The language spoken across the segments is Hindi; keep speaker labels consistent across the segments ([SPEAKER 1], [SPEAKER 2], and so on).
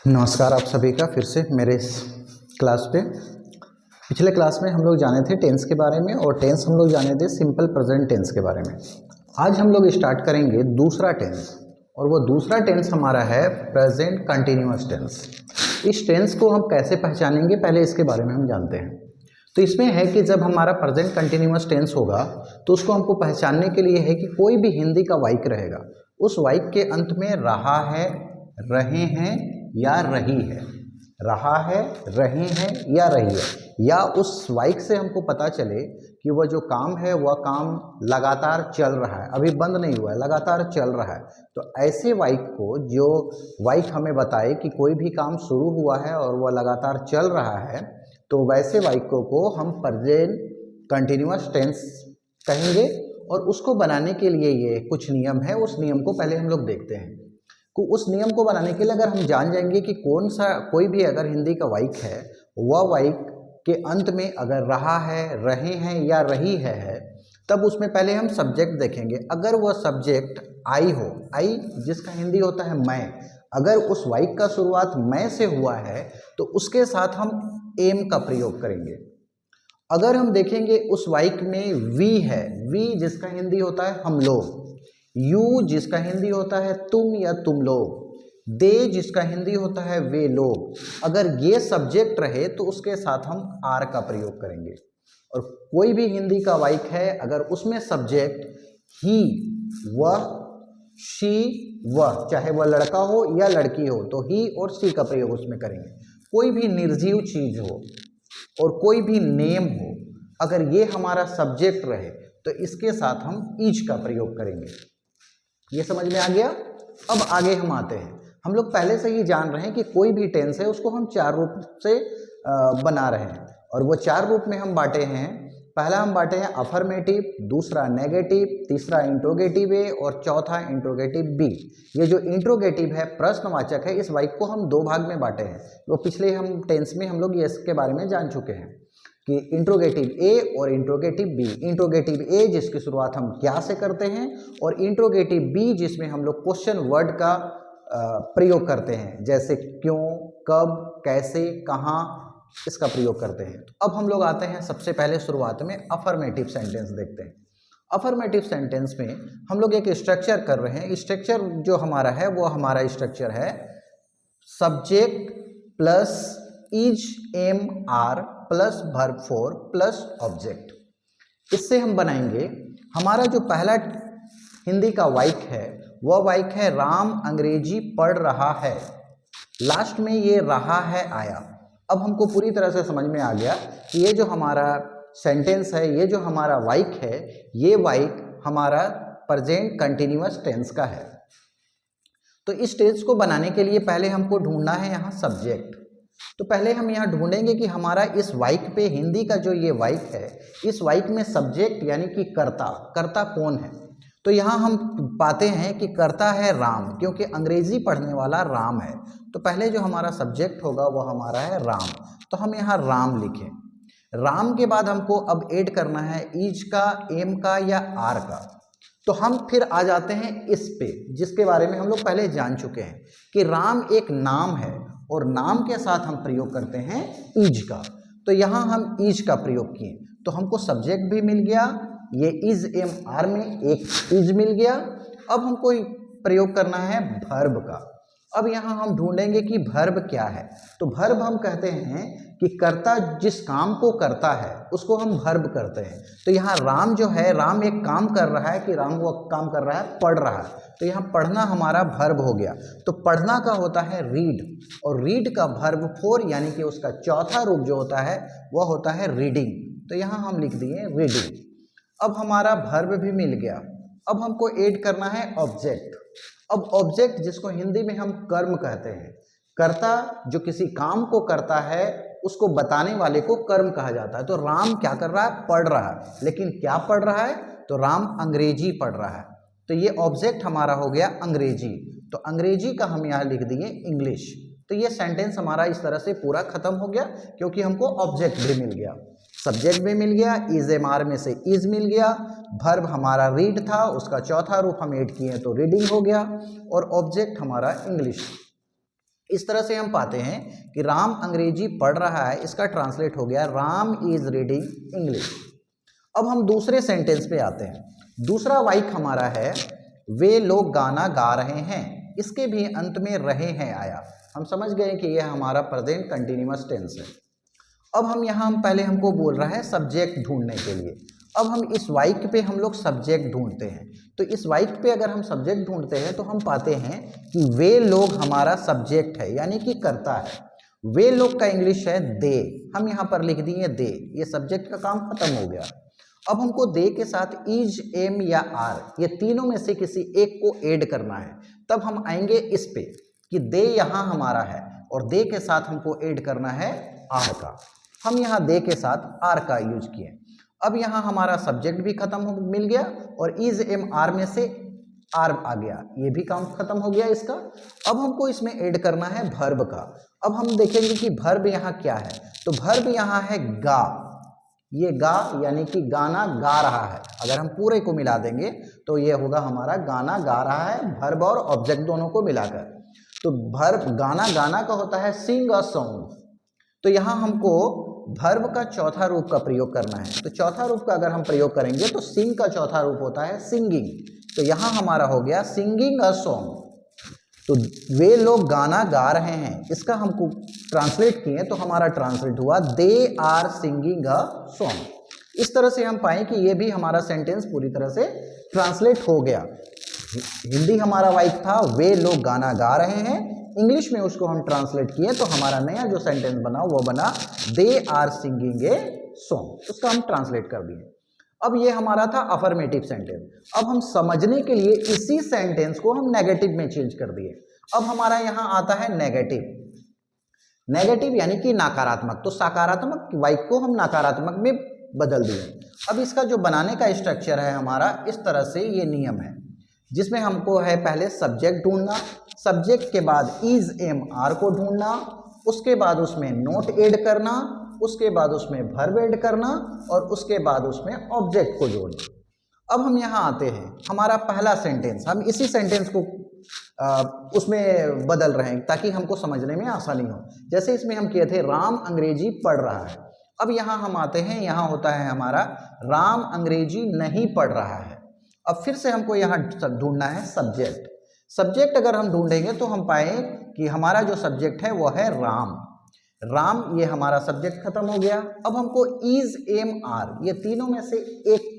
[SPEAKER 1] नमस्कार आप सभी का फिर से मेरे इस क्लास पे। पिछले क्लास में हम लोग जाने थे टेंस के बारे में और टेंस हम लोग जाने थे सिंपल प्रेजेंट टेंस के बारे में। आज हम लोग स्टार्ट करेंगे दूसरा टेंस और वो दूसरा टेंस हमारा है प्रेजेंट कंटिन्यूअस टेंस। इस टेंस को हम कैसे पहचानेंगे पहले इसके बारे में हम जानते हैं। तो इसमें है कि जब हमारा प्रेजेंट कंटिन्यूअस टेंस होगा तो उसको हमको पहचानने के लिए है कि कोई भी हिंदी का वाक्य रहेगा, उस वाक्य के अंत में रहा है, रहे हैं या रही है, रहा है, रहे हैं या रही है, या उस वाक्य से हमको पता चले कि वह जो काम है वह काम लगातार चल रहा है, अभी बंद नहीं हुआ है, लगातार चल रहा है। तो ऐसे वाक्य को, जो वाक्य हमें बताए कि कोई भी काम शुरू हुआ है और वह लगातार चल रहा है, तो वैसे वाक्यों को हम प्रेजेंट कंटिन्यूअस टेंस कहेंगे। और उसको बनाने के लिए ये कुछ नियम है, उस नियम को पहले हम लोग देखते हैं। तो उस नियम को बनाने के लिए अगर हम जान जाएंगे कि कौन सा कोई भी अगर हिंदी का वाक्य है, वह वाक्य के अंत में अगर रहा है, रहे हैं या रही है, तब उसमें पहले हम सब्जेक्ट देखेंगे। अगर वह सब्जेक्ट आई हो, आई जिसका हिंदी होता है मैं, अगर उस वाक्य का शुरुआत मैं से हुआ है तो उसके साथ हम एम का प्रयोग करेंगे। अगर हम देखेंगे उस वाक्य में वी है, वी जिसका हिंदी होता है हम लोग, यू जिसका हिंदी होता है तुम या तुम लोग, दे जिसका हिंदी होता है वे लोग, अगर ये सब्जेक्ट रहे तो उसके साथ हम आर का प्रयोग करेंगे। और कोई भी हिंदी का वाक्य है अगर उसमें सब्जेक्ट ही, वह, शी, वह, चाहे वह लड़का हो या लड़की हो तो ही और शी का प्रयोग उसमें करेंगे। कोई भी निर्जीव चीज हो और कोई भी नेम हो, अगर ये हमारा सब्जेक्ट रहे तो इसके साथ हम ईच का प्रयोग करेंगे। ये समझ में आ गया। अब आगे हम आते हैं। हम लोग पहले से ही जान रहे हैं कि कोई भी टेंस है उसको हम चार रूप से बना रहे हैं, और वो चार रूप में हम बांटे हैं। पहला हम बांटे हैं अफर्मेटिव, दूसरा नेगेटिव, तीसरा इंट्रोगेटिव ए और चौथा इंट्रोगेटिव बी। ये जो इंट्रोगेटिव है प्रश्नवाचक है, इस वाक्य को हम दो भाग में बांटे हैं। वो पिछले हम टेंस में हम लोग ये इसके बारे में जान चुके हैं कि इंट्रोगेटिव ए और इंट्रोगेटिव बी। इंट्रोगेटिव ए जिसकी शुरुआत हम क्या से करते हैं, और इंट्रोगेटिव बी जिसमें हम लोग क्वेश्चन वर्ड का प्रयोग करते हैं, जैसे क्यों, कब, कैसे, कहाँ, इसका प्रयोग करते हैं। तो अब हम लोग आते हैं सबसे पहले शुरुआत में अफर्मेटिव सेंटेंस देखते हैं। अफर्मेटिव सेंटेंस में हम लोग एक स्ट्रक्चर कर रहे हैं। स्ट्रक्चर जो हमारा है वो हमारा स्ट्रक्चर है subject plus is am are plus verb four plus object. इससे हम बनाएंगे हमारा जो पहला हिंदी का वाक्य है, वह वाक्य है राम अंग्रेजी पढ़ रहा है। लास्ट में ये रहा है आया। अब हमको पूरी तरह से समझ में आ गया कि ये जो हमारा सेंटेंस है, ये जो हमारा वाक्य है, ये वाक्य हमारा प्रेजेंट कंटिन्यूअस टेंस का है। तो इस टेंस को बनाने के लिए पहले हमको ढूंढना है यहाँ सब्जेक्ट। तो पहले हम यहाँ ढूंढेंगे कि हमारा इस वाक्य पे, हिंदी का जो ये वाक्य है, इस वाक्य में सब्जेक्ट यानी कि कर्ता, कर्ता कौन है। तो यहाँ हम पाते हैं कि कर्ता है राम, क्योंकि अंग्रेजी पढ़ने वाला राम है। तो पहले जो हमारा सब्जेक्ट होगा वो हमारा है राम। तो हम यहाँ राम लिखें। राम के बाद हमको अब ऐड करना है इज का, एम का या आर का। तो हम फिर आ जाते हैं इस पे, जिसके बारे में हम लोग पहले जान चुके हैं कि राम एक नाम है और नाम के साथ हम प्रयोग करते हैं इज का। तो यहाँ हम इज का प्रयोग किए तो हमको सब्जेक्ट भी मिल गया, ये इज एम आर में एक इज मिल गया। अब हमको प्रयोग करना है भर्ब का। अब यहाँ हम ढूंढेंगे कि भर्ब क्या है। तो भर्ब हम कहते हैं कि कर्ता जिस काम को करता है उसको हम भर्ब करते हैं। तो यहाँ राम जो है, राम एक काम कर रहा है, कि राम वो काम कर रहा है, पढ़ रहा है। तो यहाँ पढ़ना हमारा भर्ब हो गया। तो पढ़ना का होता है रीड, और रीड का भर्ब फोर यानी कि उसका चौथा रूप जो होता है वह होता है रीडिंग। तो यहाँ हम लिख दिए रीडिंग। अब हमारा भर्ब भी मिल गया। अब हमको ऐड करना है ऑब्जेक्ट। अब ऑब्जेक्ट जिसको हिंदी में हम कर्म कहते हैं, कर्ता जो किसी काम को करता है उसको बताने वाले को कर्म कहा जाता है। तो राम क्या कर रहा है, पढ़ रहा है। लेकिन क्या पढ़ रहा है, तो राम अंग्रेजी पढ़ रहा है। तो ये ऑब्जेक्ट हमारा हो गया अंग्रेजी। तो अंग्रेजी का हम यहाँ लिख दिए इंग्लिश। तो ये सेंटेंस हमारा इस तरह से पूरा खत्म हो गया, क्योंकि हमको ऑब्जेक्ट भी मिल गया, सब्जेक्ट भी मिल गया, इज एम आर में से इज मिल गया, भर्ब हमारा रीड था, उसका चौथा रूप हम ऐड किए तो रीडिंग हो गया, और ऑब्जेक्ट हमारा इंग्लिश। इस तरह से हम पाते हैं कि राम अंग्रेजी पढ़ रहा है, इसका ट्रांसलेट हो गया राम इज रीडिंग इंग्लिश। अब हम दूसरे सेंटेंस पे आते हैं। दूसरा वाक्य हमारा है वे लोग गाना गा रहे हैं, इसके भी अंत में रहे हैं आया। हम समझ गए कि यह हमारा प्रेजेंट कंटिन्यूअस टेंस है। अब हम यहाँ पहले हमको बोल रहा है सब्जेक्ट ढूंढने के लिए। अब हम इस वाक्य पे हम लोग सब्जेक्ट ढूंढते हैं। तो इस वाक्य पे अगर हम सब्जेक्ट ढूंढते हैं तो हम पाते हैं कि वे लोग हमारा सब्जेक्ट है, यानी कि करता है। वे लोग का इंग्लिश है दे, हम यहाँ पर लिख दिए दे, ये सब्जेक्ट का काम खत्म हो गया। अब हमको दे के साथ इज, एम या आर, ये तीनों में से किसी एक को ऐड करना है। तब हम आएंगे इस पे कि दे यहाँ हमारा है और दे के साथ हमको ऐड करना है आर का। हम यहाँ दे के साथ आर का यूज किए। अब यहाँ हमारा सब्जेक्ट भी खत्म मिल गया और इज, एम, आर में से आर आ गया, ये भी काम खत्म हो गया इसका। अब हमको इसमें ऐड करना है भर्ब का। अब हम देखेंगे कि भर्ब यहाँ क्या है। तो भर्ब यहाँ है गा, ये गा यानी कि गाना गा रहा है। अगर हम पूरे को मिला देंगे तो ये होगा हमारा गाना गा रहा है, भर्ब और ऑब्जेक्ट दोनों को मिलाकर। तो भर्ब गाना, गाना का होता है सिंग अ सॉन्ग। तो यहाँ हमको भर्ब का चौथा रूप का प्रयोग करना है। तो चौथा रूप का अगर हम प्रयोग करेंगे तो सिंग का चौथा रूप होता है सिंगिंग। तो यहाँ हमारा हो गया सिंगिंग अ सॉन्ग। तो वे लोग गाना गा रहे हैं, इसका हमको ट्रांसलेट किए तो हमारा ट्रांसलेट हुआ they are singing a song. इस तरह से हम पाएं कि ये भी हमारा सेंटेंस पूरी तरह से ट्रांसलेट हो गया। हिंदी हमारा वाक्य था वे लोग गाना गा रहे हैं, इंग्लिश में उसको हम ट्रांसलेट किए तो हमारा नया जो सेंटेंस बना वो बना they are singing a song, उसका हम ट्रांसलेट कर दिए। अब ये हमारा था अफर्मेटिव सेंटेंस। अब हम समझने के लिए इसी सेंटेंस को हम नेगेटिव में चेंज कर दिए। अब हमारा यहाँ आता है नेगेटिव। नेगेटिव यानी कि नकारात्मक। तो सकारात्मक वाक्य को हम नकारात्मक में बदल दिए। अब इसका जो बनाने का स्ट्रक्चर है हमारा इस तरह से, ये नियम है जिसमें हमको है पहले सब्जेक्ट ढूंढना, सब्जेक्ट के बाद इज, एम, आर को ढूंढना, उसके बाद उसमें नोट ऐड करना, उसके बाद उसमें वर्ब ऐड करना और उसके बाद उसमें ऑब्जेक्ट को जोड़ना। अब हम यहाँ आते हैं, हमारा पहला सेंटेंस, हम इसी सेंटेंस को उसमें बदल रहे हैं ताकि हमको समझने में आसानी हो। जैसे इसमें हम किए थे राम अंग्रेजी पढ़ रहा है। अब यहाँ हम आते हैं, यहाँ होता है हमारा राम अंग्रेजी नहीं पढ़ रहा है। अब फिर से हमको यहाँ ढूंढना है सब्जेक्ट। सब्जेक्ट अगर हम ढूंढेंगे तो हम पाए कि हमारा जो सब्जेक्ट है वो है राम। राम ये हमारा सब्जेक्ट खत्म हो गया। अब हमको इज, एम, आर, ये तीनों में से एक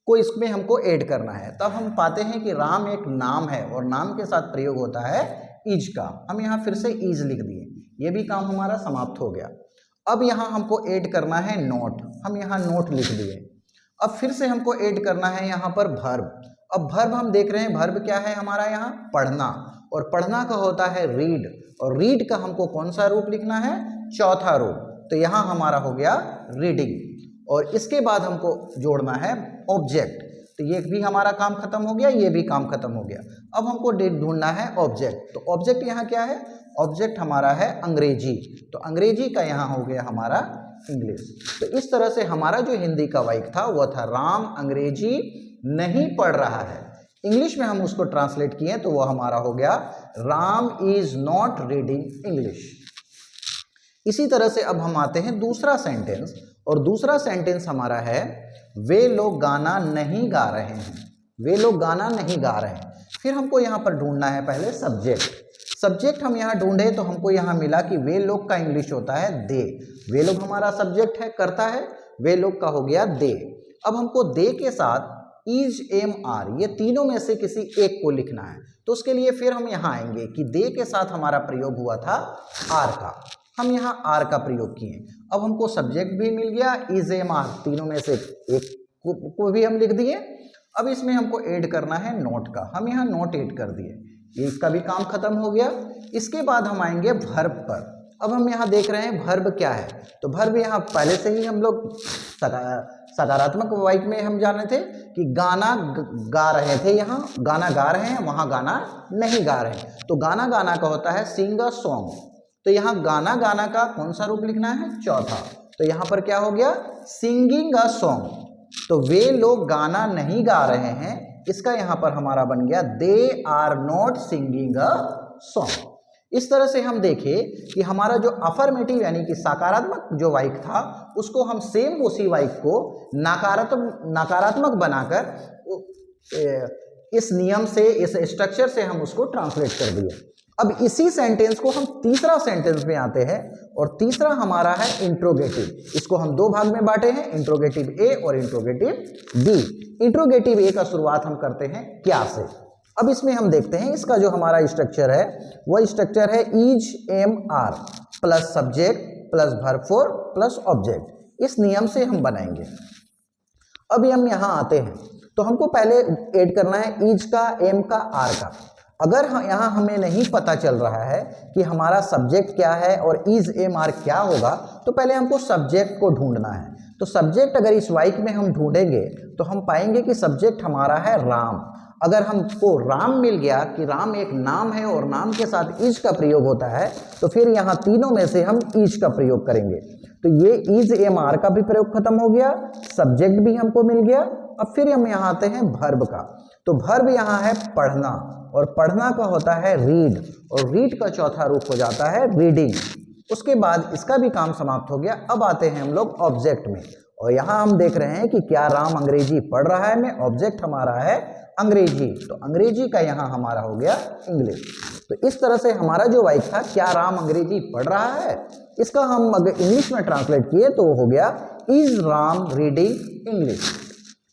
[SPEAKER 1] को इसमें हमको ऐड करना है। तब हम पाते हैं कि राम एक नाम है और नाम के साथ प्रयोग होता है इज का। हम यहाँ फिर से इज लिख दिए, ये भी काम हमारा समाप्त हो गया। अब यहाँ हमको ऐड करना है नोट, हम यहाँ नोट लिख दिए। अब फिर से हमको ऐड करना है यहाँ पर वर्ब। अब वर्ब हम देख रहे हैं, वर्ब क्या है हमारा यहाँ पढ़ना, और पढ़ना का होता है रीड, और रीड का हमको कौन सा रूप लिखना है, चौथा रूप। तो यहाँ हमारा हो गया रीडिंग, और इसके बाद हमको जोड़ना है ऑब्जेक्ट। तो ये भी हमारा काम खत्म हो गया, ये भी काम खत्म हो गया। अब हमको ढूंढना है ऑब्जेक्ट। तो ऑब्जेक्ट यहाँ क्या है, ऑब्जेक्ट हमारा है अंग्रेजी। तो अंग्रेजी का यहाँ हो गया हमारा इंग्लिश। तो इस तरह से हमारा जो हिंदी का वाक्य था वो था राम अंग्रेजी नहीं पढ़ रहा है। इंग्लिश में हम उसको ट्रांसलेट किए तो वो हमारा हो गया Ram is not reading English. इसी तरह से अब हम आते हैं दूसरा सेंटेंस, और दूसरा सेंटेंस हमारा है वे लोग गाना नहीं गा रहे हैं। वे लोग गाना नहीं गा रहे हैं। फिर हमको यहाँ पर ढूंढना है पहले सब्जेक्ट। सब्जेक्ट हम यहाँ ढूंढे तो हमको यहाँ मिला कि वे लोग का इंग्लिश होता है दे। वे लोग हमारा सब्जेक्ट है, करता है, वे लोग का हो गया दे। अब हमको दे के साथ इज, एम, आर, ये तीनों में से किसी एक को लिखना है। तो उसके लिए फिर हम यहाँ आएंगे कि दे के साथ हमारा प्रयोग हुआ था आर का, हम यहाँ आर का प्रयोग किए। अब हमको सब्जेक्ट भी मिल गया, इज, एम, आर, तीनों में से एक को भी हम लिख दिए। अब इसमें हमको ऐड करना है नोट का, हम यहाँ नोट ऐड कर दिए, इसका भी काम खत्म हो गया। इसके बाद हम आएंगे वर्ब पर। अब हम यहाँ देख रहे हैं वर्ब क्या है। तो वर्ब यहाँ पहले से ही हम लोग सकारात्मक वाक्य में हम जाने थे कि गाना गा रहे थे, यहाँ गाना गा रहे हैं, वहाँ गाना नहीं गा रहे हैं। तो गाना गाना का होता है सिंग अ सॉन्ग। तो यहाँ गाना गाना का कौन सा रूप लिखना है, चौथा। तो यहाँ पर क्या हो गया, सिंगिंग अ सॉन्ग। तो वे लोग गाना नहीं गा रहे हैं, इसका यहाँ पर हमारा बन गया they are not singing a song. इस तरह से हम देखें कि हमारा जो अफर्मेटिव यानी कि सकारात्मक जो वाक्य था उसको हम सेम उसी वाक्य को नकारात्मक बनाकर इस नियम से, इस स्ट्रक्चर से हम उसको ट्रांसलेट कर दिए। अब इसी सेंटेंस को हम तीसरा सेंटेंस में आते हैं और तीसरा हमारा है इंट्रोगेटिव। इसको हम दो भाग में बांटे हैं, इंट्रोगेटिव ए और इंट्रोगेटिव बी। इंट्रोगेटिव ए का शुरुआत हम करते हैं क्या से। अब इसमें हम देखते हैं इसका जो हमारा स्ट्रक्चर है वह स्ट्रक्चर है is am are plus subject plus verb four plus object. इस नियम से हम बनाएंगे। अब हम यहाँ आते हैं तो हमको पहले ऐड करना है इज का, एम का, आर का। अगर यहाँ हमें नहीं पता चल रहा है कि हमारा सब्जेक्ट क्या है और इज एम आर क्या होगा तो पहले हमको सब्जेक्ट को ढूंढना है। तो सब्जेक्ट अगर इस वाक्य में हम ढूंढेंगे तो हम पाएंगे कि सब्जेक्ट हमारा है राम। अगर हमको राम मिल गया कि राम एक नाम है और नाम के साथ इज का प्रयोग होता है तो फिर यहाँ तीनों में से हम इज का प्रयोग करेंगे। तो ये इज एम आर का भी प्रयोग खत्म हो गया, सब्जेक्ट भी हमको मिल गया। अब फिर हम यहाँ आते हैं वर्ब का। तो वर्ब यहाँ है पढ़ना और पढ़ना का होता है रीड और रीड का चौथा रूप हो जाता है रीडिंग। उसके बाद इसका भी काम समाप्त हो गया। अब आते हैं हम लोग ऑब्जेक्ट में और यहाँ हम देख रहे हैं कि क्या राम अंग्रेजी पढ़ रहा है में ऑब्जेक्ट हमारा है अंग्रेजी। तो अंग्रेजी का यहाँ हमारा हो गया इंग्लिश। तो इस तरह से हमारा जो वाक्य था क्या राम अंग्रेजी पढ़ रहा है, इसका हम अगर इंग्लिश में ट्रांसलेट किए तो हो गया इज राम रीडिंग इंग्लिश।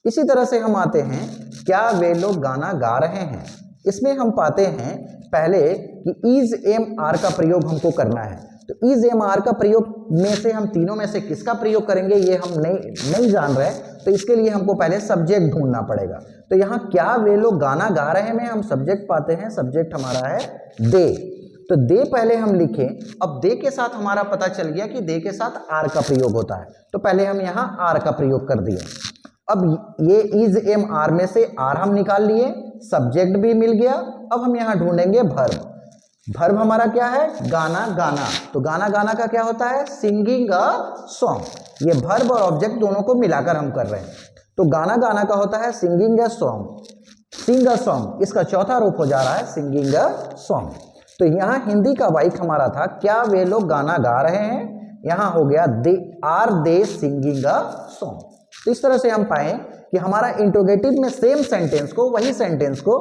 [SPEAKER 1] इसी तरह से हम आते हैं क्या वे लोग गाना गा रहे हैं। इसमें हम पाते हैं पहले कि इज एम आर का प्रयोग हमको करना है। तो इज एम आर का प्रयोग में से हम तीनों में से किसका प्रयोग करेंगे ये हम नहीं जान रहे, तो इसके लिए हमको पहले सब्जेक्ट ढूंढना पड़ेगा। तो यहाँ क्या वे लोग गाना गा रहे हैं में हम सब्जेक्ट पाते हैं, सब्जेक्ट हमारा है दे। तो दे पहले हम लिखें। अब दे के साथ हमारा पता चल गया कि दे के साथ आर का प्रयोग होता है, तो पहले हम यहाँ आर का प्रयोग कर दिए। अब ये इज एम आर में से आर हम निकाल लिए, सब्जेक्ट भी मिल गया। अब हम यहाँ ढूंढेंगे वर्ब। वर्ब हमारा क्या है गाना गाना। तो गाना गाना का क्या होता है सिंगिंग अ सॉन्ग। ये वर्ब और ऑब्जेक्ट दोनों को मिलाकर हम कर रहे हैं। तो गाना गाना का होता है singing a song, sing a song. इसका चौथा रूप हो जा रहा है सिंगिंग अ सॉन्ग। तो यहाँ हिंदी का वाक्य हमारा था क्या वे लोग गाना गा रहे हैं, यहाँ हो गया they are they singing a song. तो इस तरह से हम पाए कि हमारा इंट्रोगेटिव में सेम सेंटेंस को, वही सेंटेंस को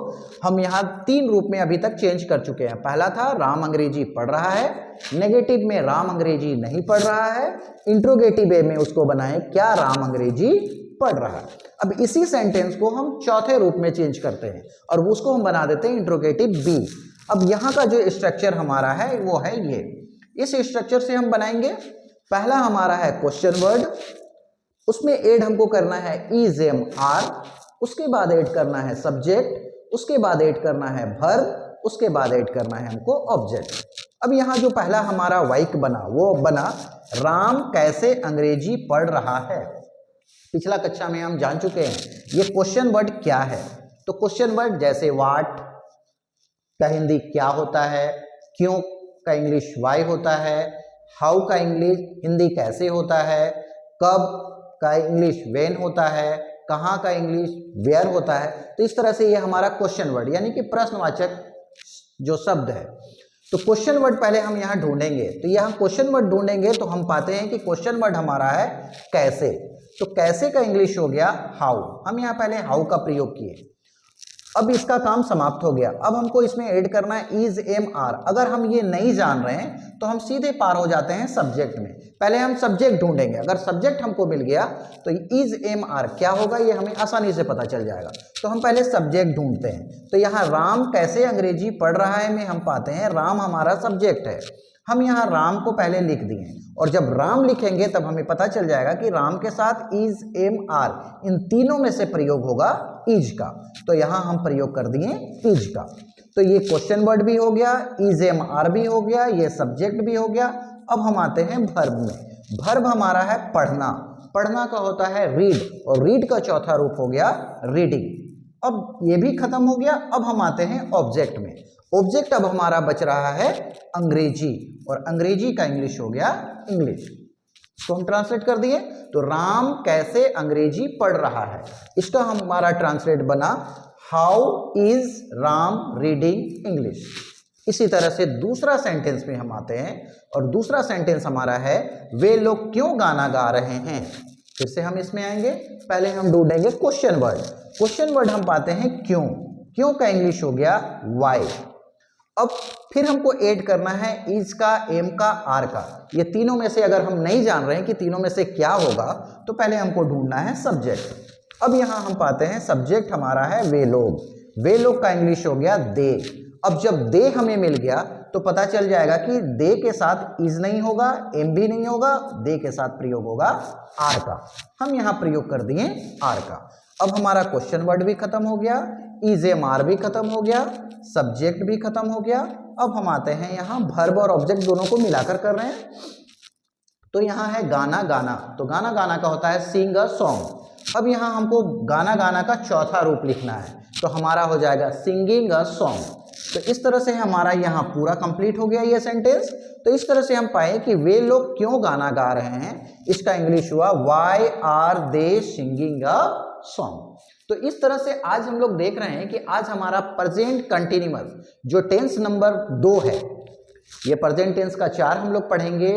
[SPEAKER 1] हम यहाँ तीन रूप में अभी तक चेंज कर चुके हैं। पहला था राम अंग्रेजी पढ़ रहा है, नेगेटिव में राम अंग्रेजी नहीं पढ़ रहा है, इंट्रोगेटिव ए में उसको बनाए क्या राम अंग्रेजी पढ़ रहा है। अब इसी सेंटेंस को हम चौथे रूप में चेंज करते हैं और उसको हम बना देते हैं इंट्रोगेटिव बी। अब यहाँ का जो स्ट्रक्चर हमारा है वो है ये। इस स्ट्रक्चर से हम बनाएंगे, पहला हमारा है क्वेश्चन वर्ड, उसमें ऐड हमको करना है इज एम आर, उसके बाद ऐड करना है सब्जेक्ट, उसके बाद ऐड करना है वर्ब, उसके बाद ऐड करना है हमको ऑब्जेक्ट। अब यहाँ जो पहला हमारा वाक्य बना वो बना राम कैसे अंग्रेजी पढ़ रहा है। पिछला कक्षा में हम जान चुके हैं ये क्वेश्चन वर्ड क्या है। तो क्वेश्चन वर्ड जैसे व्हाट का हिंदी क्या होता है, क्यों का इंग्लिश वाई होता है, हाउ का इंग्लिश हिंदी कैसे होता है, कब का इंग्लिश व्हेन होता है, कहाँ का इंग्लिश वेयर होता है। तो इस तरह से ये हमारा क्वेश्चन वर्ड यानी कि प्रश्नवाचक जो शब्द है। तो क्वेश्चन वर्ड पहले हम यहाँ ढूंढेंगे। तो यहाँ क्वेश्चन वर्ड ढूंढेंगे तो हम पाते हैं कि क्वेश्चन वर्ड हमारा है कैसे। तो कैसे का इंग्लिश हो गया हाउ। हम यहाँ पहले हाउ का प्रयोग किए। अब इसका काम समाप्त हो गया। अब हमको इसमें ऐड करना है इज एम आर। अगर हम ये नहीं जान रहे हैं तो हम सीधे पार हो जाते हैं सब्जेक्ट में। पहले हम सब्जेक्ट ढूंढेंगे, अगर सब्जेक्ट हमको मिल गया तो इज एम आर क्या होगा ये हमें आसानी से पता चल जाएगा। तो हम पहले सब्जेक्ट ढूंढते हैं। तो यहाँ राम कैसे अंग्रेजी पढ़ रहा है में हम पाते हैं राम हमारा सब्जेक्ट है। हम यहाँ राम को पहले लिख दिए और जब राम लिखेंगे तब हमें पता चल जाएगा कि राम के साथ इज एम आर इन तीनों में से प्रयोग होगा इज का। तो यहाँ हम प्रयोग कर दिए इज का। तो ये क्वेश्चन वर्ड भी हो गया, इज एम आर भी हो गया, ये सब्जेक्ट भी हो गया। अब हम आते हैं वर्ब में। वर्ब हमारा है पढ़ना। पढ़ना का होता है रीड और रीड का चौथा रूप हो गया रीडिंग। अब ये भी खत्म हो गया। अब हम आते हैं ऑब्जेक्ट में। ऑब्जेक्ट अब हमारा बच रहा है अंग्रेजी और अंग्रेजी का इंग्लिश हो गया इंग्लिश। तो हम ट्रांसलेट कर दिए। तो राम कैसे अंग्रेजी पढ़ रहा है, इसका हमारा ट्रांसलेट बना how is Ram reading English. इसी तरह से दूसरा सेंटेंस में हम आते हैं और दूसरा सेंटेंस हमारा है वे लोग क्यों गाना गा रहे हैं। फिर से हम इसमें आएंगे, पहले हम ढूंढेंगे क्वेश्चन वर्ड। क्वेश्चन वर्ड हम पाते हैं क्यों। क्यों का इंग्लिश हो गया वाई। अब फिर हमको ऐड करना है इज का, एम का, आर का। ये तीनों में से अगर हम नहीं जान रहे हैं कि तीनों में से क्या होगा तो पहले हमको ढूंढना है सब्जेक्ट। अब यहाँ हम पाते हैं सब्जेक्ट हमारा है वे लोग। वे लोग का इंग्लिश हो गया दे। अब जब दे हमें मिल गया तो पता चल जाएगा कि दे के साथ इज नहीं होगा, एम भी नहीं होगा, दे के साथ प्रयोग होगा आर का। हम यहाँ प्रयोग कर दिए आर का। अब हमारा क्वेश्चन वर्ड भी खत्म हो गया, इज एम आर भी खत्म हो गया, सब्जेक्ट भी खत्म हो गया। अब हम आते हैं यहाँ वर्ब और ऑब्जेक्ट दोनों को मिलाकर कर रहे हैं। तो यहाँ है गाना गाना, तो गाना गाना का होता है सिंग अ सॉन्ग। अब यहाँ हमको गाना गाना का चौथा रूप लिखना है, तो हमारा हो जाएगा सिंगिंग अ सॉन्ग। तो इस तरह से हमारा यहाँ पूरा कंप्लीट हो गया ये सेंटेंस। तो इस तरह से हम पाए कि वे लोग क्यों गाना गा रहे हैं, इसका इंग्लिश हुआ why are they singing a song. तो इस तरह से आज हम लोग देख रहे हैं कि आज हमारा प्रेजेंट कंटिन्यूअस जो टेंस नंबर 2 है, ये प्रेजेंट टेंस का 4 हम लोग पढ़ेंगे।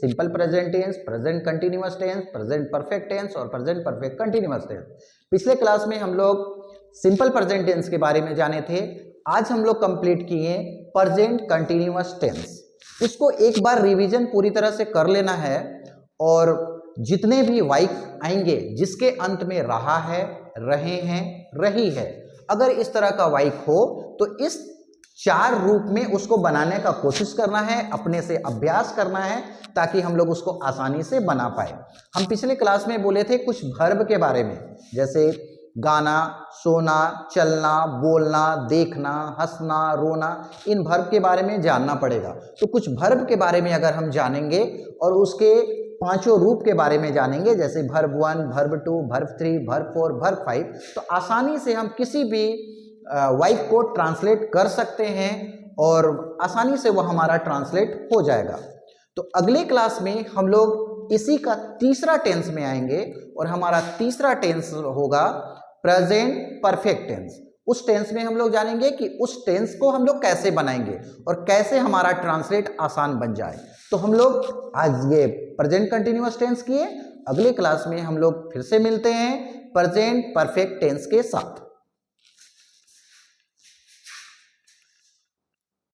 [SPEAKER 1] Simple present tense, present continuous tense, present perfect tense और प्रेजेंट परफेक्ट कंटिन्यूअस टेंस। पिछले क्लास में हम लोग सिंपल प्रेजेंट टेंस के बारे में जाने थे। आज हम लोग कंप्लीट किए प्रेजेंट कंटिन्यूअस टेंस। इसको एक बार रिवीजन पूरी तरह से कर लेना है और जितने भी वाइक आएंगे जिसके अंत में रहा है, रहे हैं, रही है, अगर इस तरह का वाइक हो तो इस 4 रूप में उसको बनाने का कोशिश करना है, अपने से अभ्यास करना है ताकि हम लोग उसको आसानी से बना पाए। हम पिछले क्लास में बोले थे कुछ वर्ब के बारे में, जैसे गाना, सोना, चलना, बोलना, देखना, हंसना, रोना, इन वर्ब के बारे में जानना पड़ेगा। तो कुछ वर्ब के बारे में अगर हम जानेंगे और उसके 5 रूप के बारे में जानेंगे, जैसे verb 1, verb 2, verb 3, verb 4, verb 5, तो आसानी से हम किसी भी वाइक को ट्रांसलेट कर सकते हैं और आसानी से वो हमारा ट्रांसलेट हो जाएगा। तो अगले क्लास में हम लोग इसी का तीसरा टेंस में आएंगे और हमारा तीसरा टेंस होगा प्रेजेंट परफेक्ट टेंस। उस टेंस में हम लोग जानेंगे कि उस टेंस को हम लोग कैसे बनाएंगे और कैसे हमारा ट्रांसलेट आसान बन जाए। तो हम लोग आज ये प्रेजेंट कंटिन्यूअस टेंस किए, अगले क्लास में हम लोग फिर से मिलते हैं प्रेजेंट परफेक्ट टेंस के साथ।